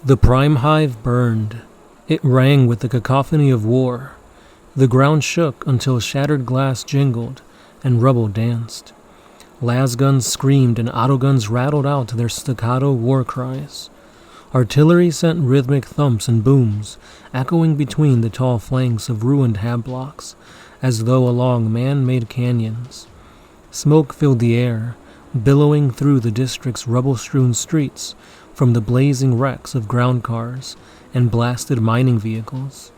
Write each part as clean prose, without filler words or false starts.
The prime hive burned. It rang with the cacophony of war. The ground shook until shattered glass jingled and rubble danced. Lasguns screamed and autoguns rattled out their staccato war cries. Artillery sent rhythmic thumps and booms, echoing between the tall flanks of ruined hab blocks, as though along man-made canyons. Smoke filled the air, billowing through the district's rubble-strewn streets from the blazing wrecks of ground cars and blasted mining vehicles.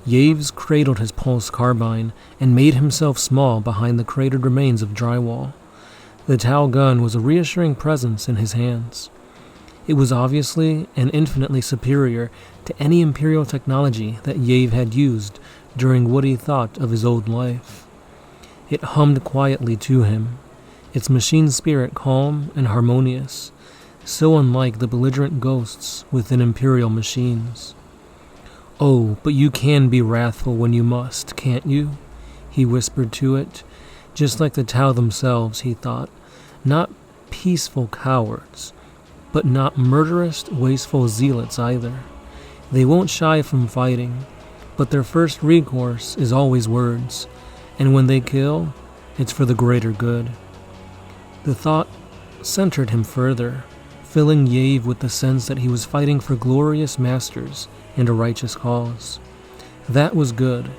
Yaves cradled his pulse carbine and made himself small behind the cratered remains of drywall. The Tau gun was a reassuring presence in his hands. It was obviously and infinitely superior to any Imperial technology that Yave had used during what he thought of his old life. It hummed quietly to him, its machine spirit calm and harmonious, so unlike the belligerent ghosts within Imperial machines. "Oh, but you can be wrathful when you must, can't you?" he whispered to it, just like the Tau themselves, he thought. Not peaceful cowards, but not murderous, wasteful zealots either. They won't shy from fighting, but their first recourse is always words, and when they kill, it's for the greater good. The thought centered him further, filling Yave with the sense that he was fighting for glorious masters and a righteous cause. That was good,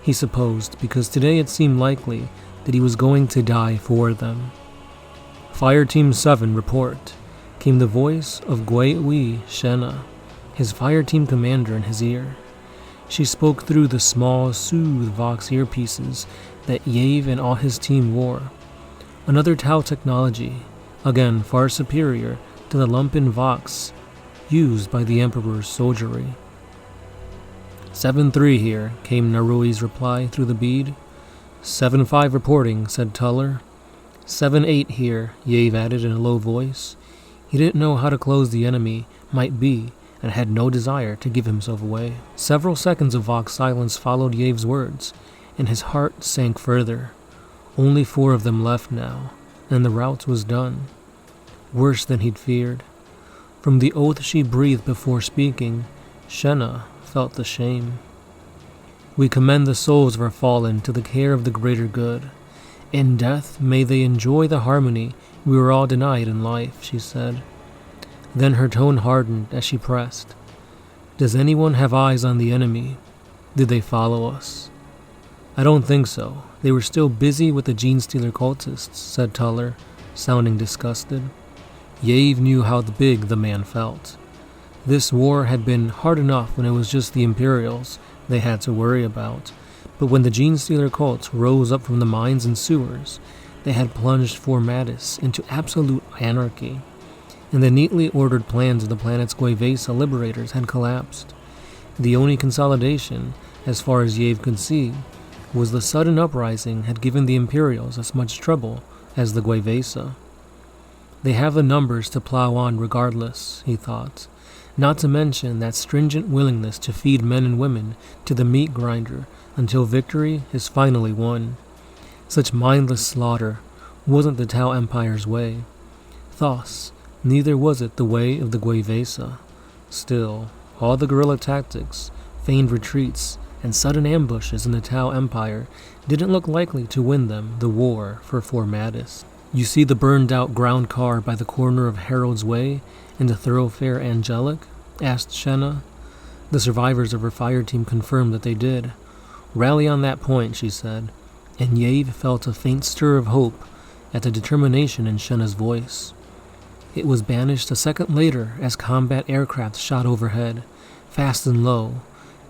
he supposed, because today it seemed likely that he was going to die for them. "Fire Team 7, report," came the voice of Gui Shenna, his fire team commander, in his ear. She spoke through the small, soothed Vox earpieces that Yave and all his team wore. Another Tau technology, again far superior to the lumpen Vox used by the Emperor's soldiery. 7-3 here, came Narui's reply through the bead. 7-5 reporting, said Tuller. 7-8 here, Yave added in a low voice. He didn't know how close the enemy might be and had no desire to give himself away. Several seconds of Vox silence followed Yave's words, and his heart sank further. Only 4 of them left now, and the rout was done. Worse than he'd feared. From the oath she breathed before speaking, Shenna felt the shame. "We commend the souls of our fallen to the care of the greater good. In death may they enjoy the harmony we were all denied in life," she said. Then her tone hardened as she pressed. "Does anyone have eyes on the enemy? Did they follow us?" "I don't think so. They were still busy with the Genestealer cultists," said Tuller, sounding disgusted. Yave knew how big the man felt. This war had been hard enough when it was just the Imperials they had to worry about, but when the Genestealer cults rose up from the mines and sewers, they had plunged Formatis into absolute anarchy, and the neatly ordered plans of the planet's Guevesa liberators had collapsed. The only consolidation, as far as Yave could see, was the sudden uprising had given the Imperials as much trouble as the Guevesa. They have the numbers to plow on regardless, he thought, not to mention that stringent willingness to feed men and women to the meat grinder until victory is finally won. Such mindless slaughter wasn't the Tau Empire's way. Thus, neither was it the way of the Guevesa. Still, all the guerrilla tactics, feigned retreats, and sudden ambushes in the Tau Empire didn't look likely to win them the war for Formatis. "You see the burned-out ground car by the corner of Harold's Way and the thoroughfare Angelic?" asked Shenna. The survivors of her fire team confirmed that they did. "Rally on that point," she said, and Yave felt a faint stir of hope at the determination in Shenna's voice. It was banished a second later as combat aircraft shot overhead, fast and low,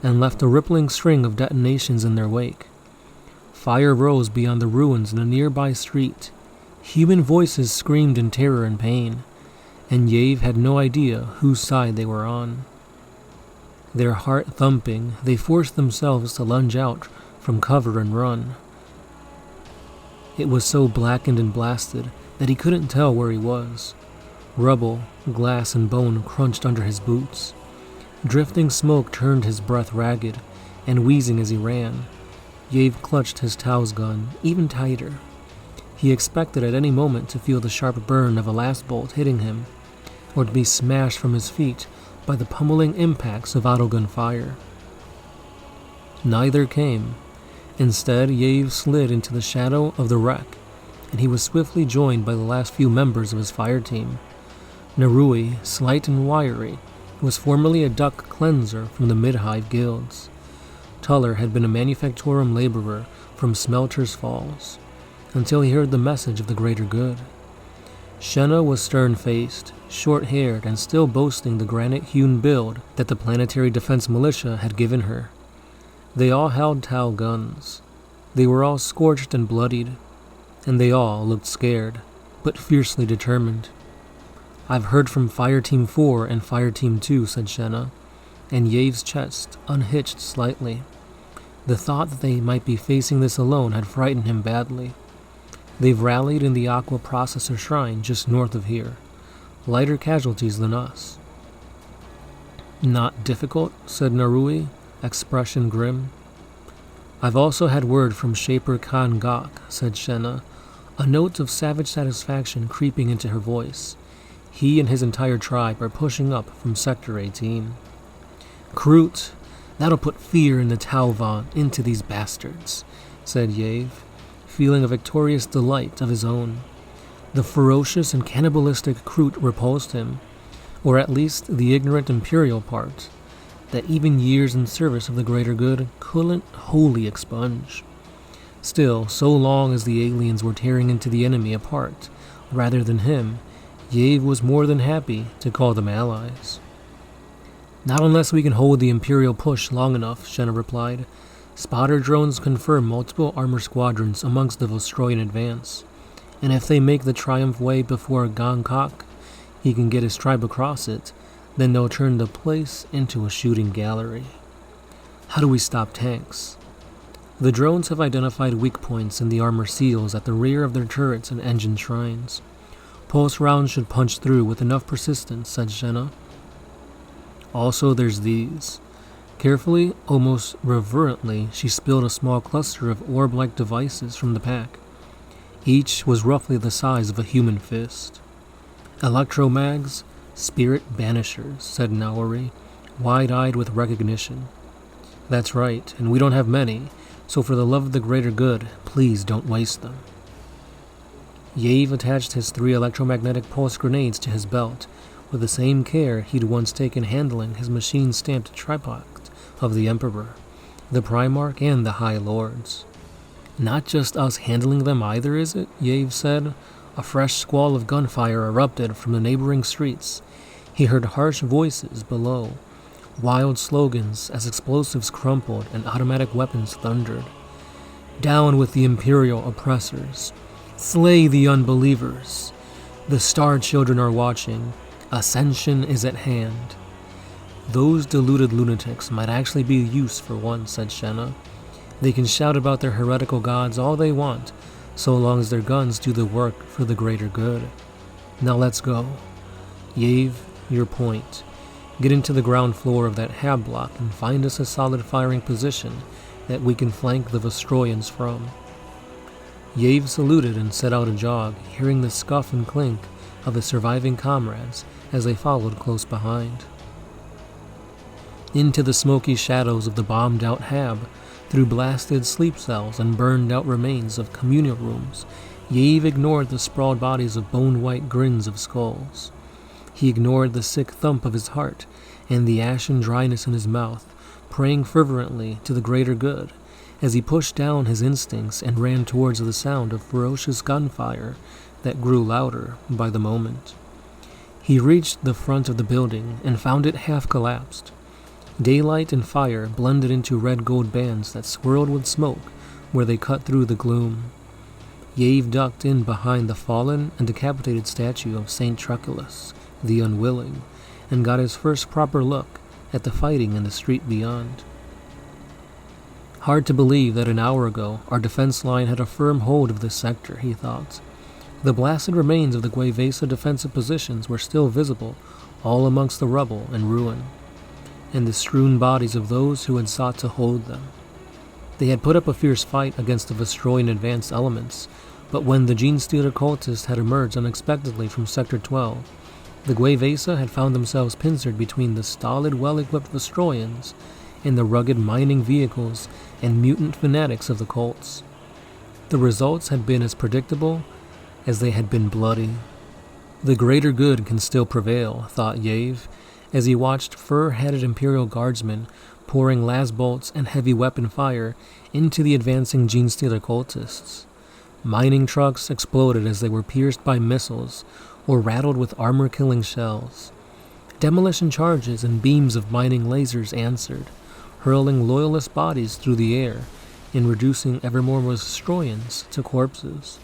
and left a rippling string of detonations in their wake. Fire rose beyond the ruins in a nearby street. Human voices screamed in terror and pain, and Yave had no idea whose side they were on. Their heart thumping, they forced themselves to lunge out from cover and run. It was so blackened and blasted that he couldn't tell where he was. Rubble, glass, and bone crunched under his boots. Drifting smoke turned his breath ragged, and wheezing as he ran, Yave clutched his Tau's gun even tighter. He expected at any moment to feel the sharp burn of a last bolt hitting him, or to be smashed from his feet by the pummeling impacts of autogun fire. Neither came. Instead, Yave slid into the shadow of the wreck, and he was swiftly joined by the last few members of his fire team. Narui, slight and wiry, was formerly a duck cleanser from the Mid-Hive guilds. Tuller had been a manufactorum laborer from Smelter's Falls, until he heard the message of the greater good. Shenna was stern-faced, short-haired, and still boasting the granite-hewn build that the Planetary Defense Militia had given her. They all held Tau guns. They were all scorched and bloodied, and they all looked scared, but fiercely determined. "I've heard from Fire Team 4 and Fire Team 2, said Shenna, and Yave's chest unhitched slightly. The thought that they might be facing this alone had frightened him badly. They've rallied in the Aqua Processor Shrine just north of here. Lighter casualties than us. Not difficult, said Narui, expression grim. I've also had word from Shaper Khan Gok, said Shenna, a note of savage satisfaction creeping into her voice. He and his entire tribe are pushing up from Sector 18. Kroot, that'll put fear in the Tauvan into these bastards, said Yave, feeling a victorious delight of his own. The ferocious and cannibalistic Kroot repulsed him, or at least the ignorant Imperial part, that even years in service of the greater good couldn't wholly expunge. Still, so long as the aliens were tearing into the enemy apart, rather than him, Yave was more than happy to call them allies. Not unless we can hold the Imperial push long enough, Shenna replied. Spotter drones confirm multiple armor squadrons amongst the Vostroyan advance, and if they make the Triumph Way before Gangkok, he can get his tribe across it, then they'll turn the place into a shooting gallery. How do we stop tanks? The drones have identified weak points in the armor seals at the rear of their turrets and engine shrines. Pulse rounds should punch through with enough persistence, said Shenna. Also, there's these. Carefully, almost reverently, she spilled a small cluster of orb-like devices from the pack. Each was roughly the size of a human fist. Electromags, spirit banishers, said Naori, wide-eyed with recognition. That's right, and we don't have many, so for the love of the greater good, please don't waste them. Yave attached his 3 electromagnetic pulse grenades to his belt, with the same care he'd once taken handling his machine-stamped tripod of the Emperor, the Primarch, and the High Lords. Not just us handling them either, is it? Yave said. A fresh squall of gunfire erupted from the neighboring streets. He heard harsh voices below, wild slogans as explosives crumpled and automatic weapons thundered. Down with the Imperial oppressors. Slay the unbelievers. The Star Children are watching. Ascension is at hand. Those deluded lunatics might actually be use for once, said Shenna. They can shout about their heretical gods all they want, so long as their guns do the work for the greater good. Now let's go. Yave, your point. Get into the ground floor of that hab block and find us a solid firing position that we can flank the Vostroyans from. Yave saluted and set out a jog, hearing the scuff and clink of his surviving comrades as they followed close behind. Into the smoky shadows of the bombed-out hab, through blasted sleep cells and burned-out remains of communal rooms, Yave ignored the sprawled bodies of bone-white grins of skulls. He ignored the sick thump of his heart and the ashen dryness in his mouth, praying fervently to the greater good, as he pushed down his instincts and ran towards the sound of ferocious gunfire that grew louder by the moment. He reached the front of the building and found it half collapsed. Daylight and fire blended into red-gold bands that swirled with smoke where they cut through the gloom. Yave ducked in behind the fallen and decapitated statue of Saint Truculus, the Unwilling, and got his first proper look at the fighting in the street beyond. Hard to believe that an hour ago our defense line had a firm hold of this sector, he thought. The blasted remains of the Guevesa defensive positions were still visible, all amongst the rubble and ruin, and the strewn bodies of those who had sought to hold them. They had put up a fierce fight against the Vostroyan advanced elements, but when the Genestealer cultists had emerged unexpectedly from Sector 12, The Guevesa had found themselves pincered between the stolid, well-equipped Vestroyans and the rugged mining vehicles and mutant fanatics of the cults. The results had been as predictable as they had been bloody. The greater good can still prevail, thought Yave, as he watched fur-headed Imperial Guardsmen pouring las bolts and heavy weapon fire into the advancing Genestealer cultists. Mining trucks exploded as they were pierced by missiles or rattled with armor-killing shells. Demolition charges and beams of mining lasers answered, hurling loyalist bodies through the air and reducing ever more Vestroyans to corpses.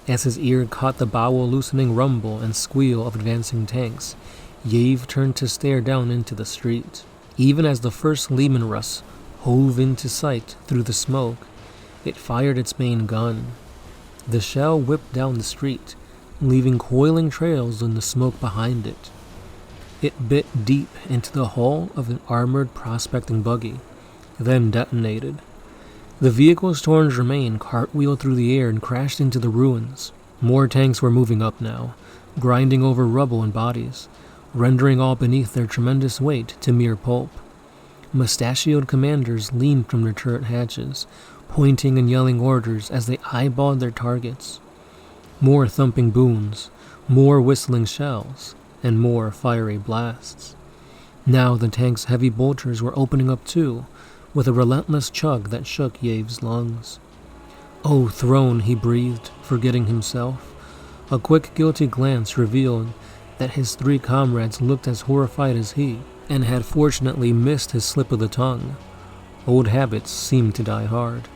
As his ear caught the bowel-loosening rumble and squeal of advancing tanks, Yave turned to stare down into the street. Even as the first Leman Russ hove into sight through the smoke, it fired its main gun. The shell whipped down the street, leaving coiling trails in the smoke behind it. It bit deep into the hull of an armored prospecting buggy, then detonated. The vehicle's torn remain cartwheeled through the air and crashed into the ruins. More tanks were moving up now, grinding over rubble and bodies, rendering all beneath their tremendous weight to mere pulp. Mustachioed commanders leaned from their turret hatches, pointing and yelling orders as they eyeballed their targets. More thumping booms, more whistling shells, and more fiery blasts. Now the tank's heavy bolters were opening up too, with a relentless chug that shook Yave's lungs. "Oh, throne," he breathed, forgetting himself. A quick, guilty glance revealed that his three comrades looked as horrified as he, and had fortunately missed his slip of the tongue. Old habits seemed to die hard.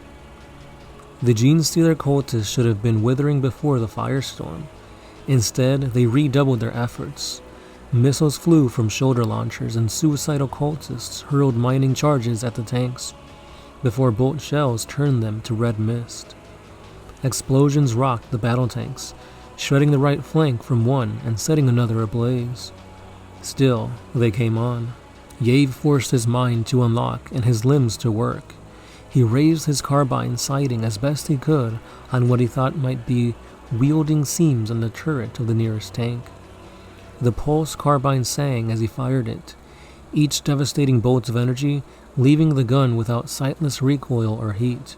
The Genestealer cultists should have been withering before the firestorm. Instead, they redoubled their efforts. Missiles flew from shoulder launchers, and suicidal cultists hurled mining charges at the tanks, before bolt shells turned them to red mist. Explosions rocked the battle tanks, shredding the right flank from one and setting another ablaze. Still, they came on. Yave forced his mind to unlock and his limbs to work. He raised his carbine sighting as best he could on what he thought might be wielding seams on the turret of the nearest tank. The pulse carbine sang as he fired it, each devastating bolt of energy leaving the gun without sightless recoil or heat.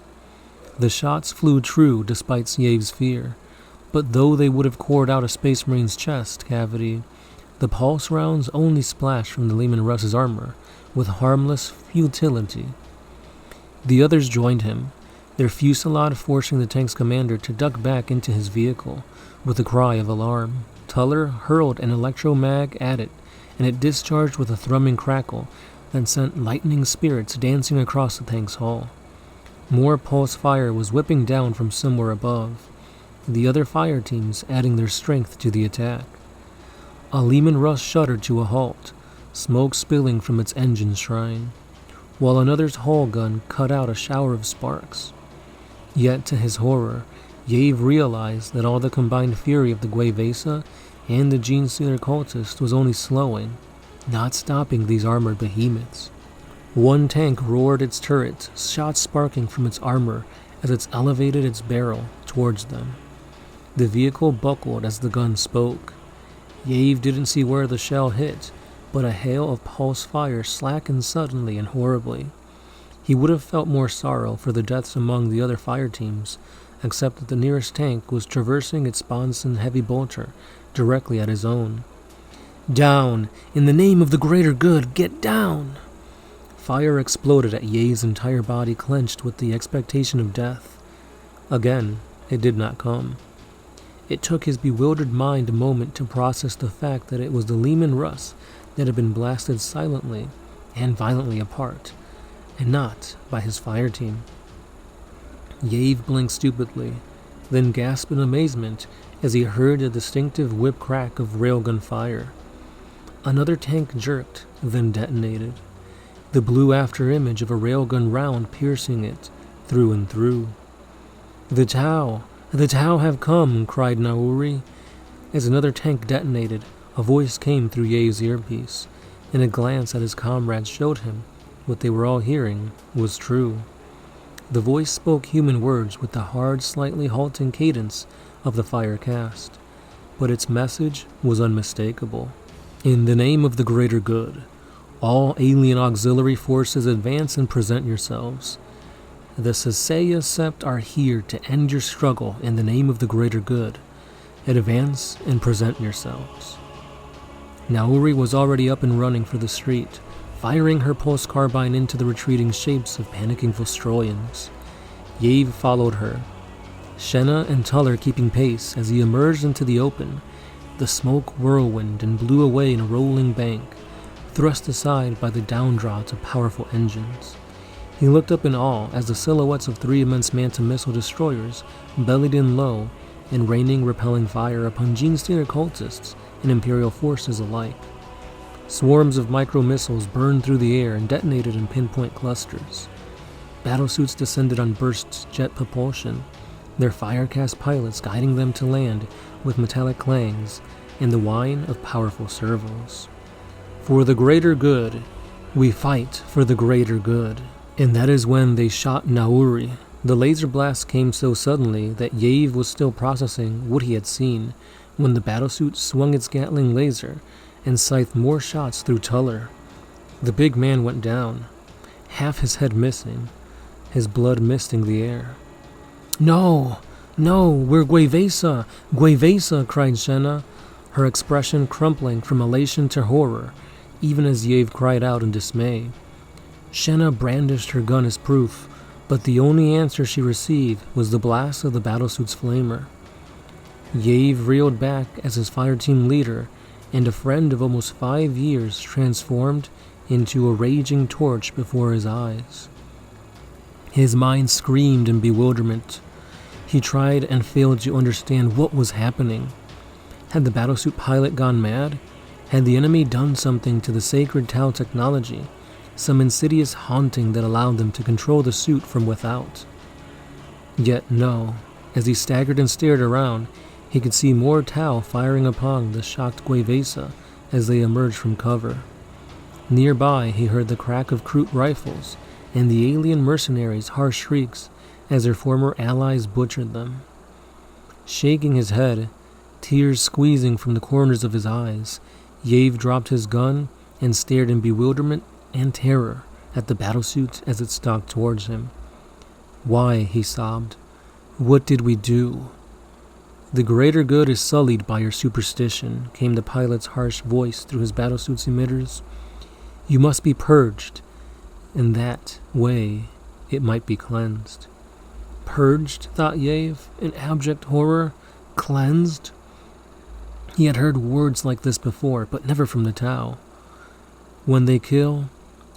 The shots flew true despite Yave's fear, but though they would have cored out a Space Marine's chest cavity, the pulse rounds only splashed from the Leman Russ's armor with harmless futility. The others joined him, their fusillade forcing the tank's commander to duck back into his vehicle with a cry of alarm. Tuller hurled an electro-mag at it, and it discharged with a thrumming crackle that sent lightning spirits dancing across the tank's hull. More pulse fire was whipping down from somewhere above, the other fire teams adding their strength to the attack. A Leman Russ shuddered to a halt, smoke spilling from its engine shrine, while another's hull gun cut out a shower of sparks. Yet, to his horror, Yave realized that all the combined fury of the Guevesa and the Genestealer cultist was only slowing, not stopping these armored behemoths. One tank roared its turrets, shots sparking from its armor as it elevated its barrel towards them. The vehicle buckled as the gun spoke. Yave didn't see where the shell hit, but a hail of pulse fire slackened suddenly and horribly. He would have felt more sorrow for the deaths among the other fire teams, except that the nearest tank was traversing its sponson heavy bolter directly at his own. "Down! In the name of the greater good, get down!" Fire exploded at Ye's entire body, clenched with the expectation of death. Again, it did not come. It took his bewildered mind a moment to process the fact that it was the Leman Russ that had been blasted silently and violently apart, and not by his fire team. Yave blinked stupidly, then gasped in amazement as he heard the distinctive whip crack of railgun fire. Another tank jerked, then detonated, the blue after-image of a railgun round piercing it through and through. The Tau have come," cried Nauri. As another tank detonated, a voice came through Ye's earpiece, and a glance at his comrades showed him what they were all hearing was true. The voice spoke human words with the hard, slightly halting cadence of the fire cast, but its message was unmistakable. In the name of the greater good, all alien auxiliary forces advance and present yourselves. The Sasaya Sept are here to end your struggle in the name of the greater good. Advance and present yourselves. Nauri was already up and running for the street, firing her pulse carbine into the retreating shapes of panicking Vostroyans. Yave followed her, Shenna and Tuller keeping pace as he emerged into the open. The smoke whirlwind and blew away in a rolling bank, thrust aside by the downdrafts of powerful engines. He looked up in awe as the silhouettes of 3 immense Manta missile destroyers bellied in low and raining repelling fire upon Genestealer cultists and Imperial forces alike. Swarms of micro-missiles burned through the air and detonated in pinpoint clusters. Battlesuits descended on burst jet propulsion, their fire-cast pilots guiding them to land with metallic clangs and the whine of powerful servos. For the greater good, we fight for the greater good. And that is when they shot Nauri. The laser blast came so suddenly that Yave was still processing what he had seen when the battlesuit swung its Gatling laser and scythed more shots through Tuller. The big man went down, half his head missing, his blood misting the air. No, we're Guevesa! Guevesa! Cried Shenna, her expression crumpling from elation to horror, even as Yave cried out in dismay. Shenna brandished her gun as proof, but the only answer she received was the blast of the battlesuit's flamer. Yave reeled back as his fireteam leader and a friend of almost 5 years transformed into a raging torch before his eyes. His mind screamed in bewilderment. He tried and failed to understand what was happening. Had the battlesuit pilot gone mad? Had the enemy done something to the sacred Tau technology? Some insidious haunting that allowed them to control the suit from without? Yet no. As he staggered and stared around, he could see more Tau firing upon the shocked Guevesa as they emerged from cover. Nearby, he heard the crack of Kroot rifles and the alien mercenaries' harsh shrieks as their former allies butchered them. Shaking his head, tears squeezing from the corners of his eyes, Yave dropped his gun and stared in bewilderment and terror at the battlesuit as it stalked towards him. Why, he sobbed. What did we do? The greater good is sullied by your superstition, came the pilot's harsh voice through his battlesuit's emitters. You must be purged. In that way, it might be cleansed. Purged, thought Yave, in abject horror. Cleansed? He had heard words like this before, but never from the Tau. When they kill,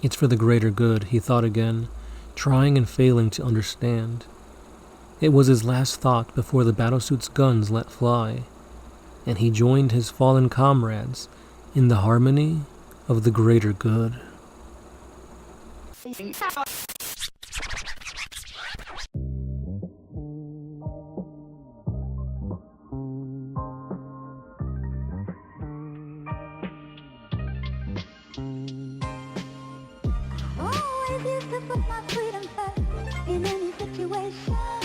it's for the greater good, he thought again, trying and failing to understand. It was his last thought before the battlesuit's guns let fly, and he joined his fallen comrades in the harmony of the greater good. Always used to put my freedom first in any situation.